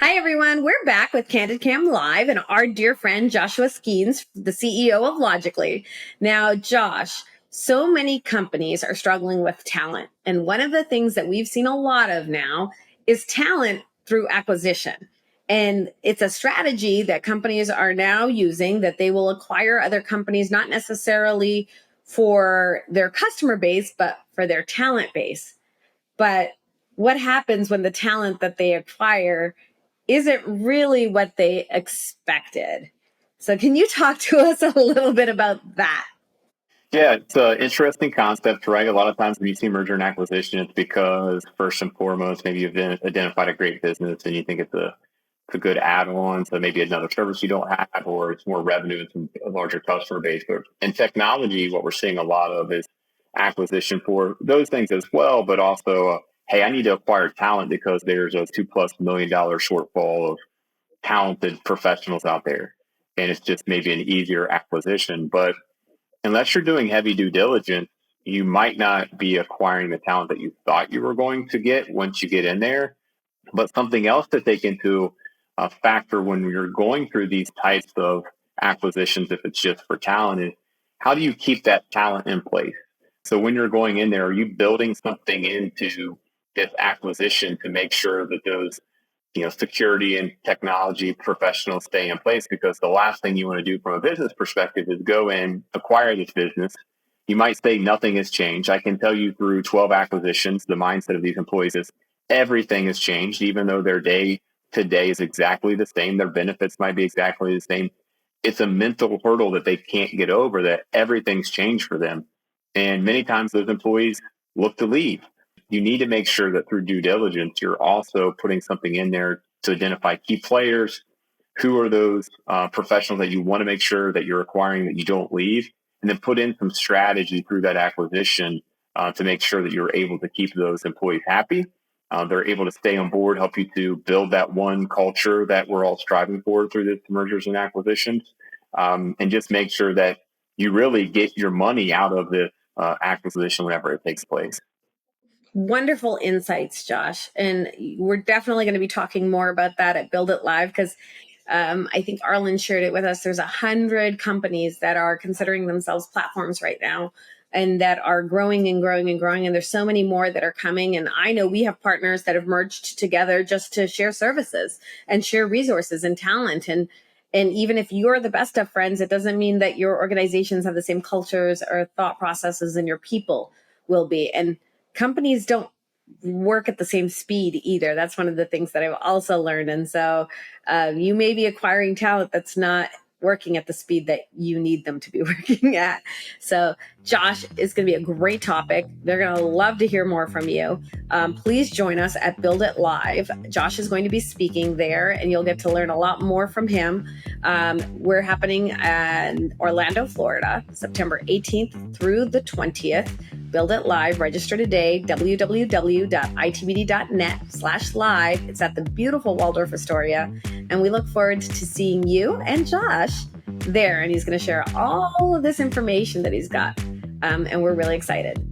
Hi, everyone. We're back with Candid Cam Live and our dear friend Joshua Skeens, the CEO of Logically. Now, Josh, so many companies are struggling with talent. And one of the things that we've seen a lot of now is talent through acquisition. And it's a strategy that companies are now using that they will acquire other companies, not necessarily for their customer base, but for their talent base. But what happens when the talent that they acquire isn't really what they expected? So can you talk to us a little bit about that? Yeah, it's an interesting concept, right? A lot of times when you see merger and acquisition, it's because first and foremost, maybe you've identified a great business and you think it's a good add-on to maybe another service you don't have, or it's more revenue and some a larger customer base. But in technology, what we're seeing a lot of is acquisition for those things as well, but also, hey, I need to acquire talent because there's a $2+ million shortfall of talented professionals out there, and it's just maybe an easier acquisition, but unless you're doing heavy due diligence, you might not be acquiring the talent that you thought you were going to get once you get in there. But something else to take into a factor when you're going through these types of acquisitions, if it's just for talent, is how do you keep that talent in place? So when you're going in there, are you building something into this acquisition to make sure that those security and technology professionals stay in place? Because the last thing you want to do from a business perspective is go in, acquire this business. You might say nothing has changed. I can tell you through 12 acquisitions, the mindset of these employees is everything has changed, even though their day to day is exactly the same. Their benefits might be exactly the same. It's a mental hurdle that they can't get over, that everything's changed for them. And many times those employees look to leave. You need to make sure that through due diligence, you're also putting something in there to identify key players. Who are those professionals that you want to make sure that you're acquiring, that you don't leave, and then put in some strategy through that acquisition to make sure that you're able to keep those employees happy. They're able to stay on board, help you to build that one culture that we're all striving for through the mergers and acquisitions, and just make sure that you really get your money out of the acquisition whenever it takes place. Wonderful insights, Josh. And we're definitely going to be talking more about that at Build It Live because I think Arlen shared it with us. There's 100 companies that are considering themselves platforms right now and that are growing and growing and growing. And there's so many more that are coming. And I know we have partners that have merged together just to share services and share resources and talent. And even if you're the best of friends, it doesn't mean that your organizations have the same cultures or thought processes and your people will be. And companies don't work at the same speed either. That's one of the things that I've also learned. And so you may be acquiring talent that's not working at the speed that you need them to be working at. So Josh is going to be a great topic. They're going to love to hear more from you. Please join us at Build It Live. Josh is going to be speaking there and you'll get to learn a lot more from him. We're happening in Orlando, Florida, September 18th through the 20th. Build It Live. Register today, www.itbd.net/live. It's at the beautiful Waldorf Astoria. And we look forward to seeing you and Josh there. And he's going to share all of this information that he's got. And we're really excited.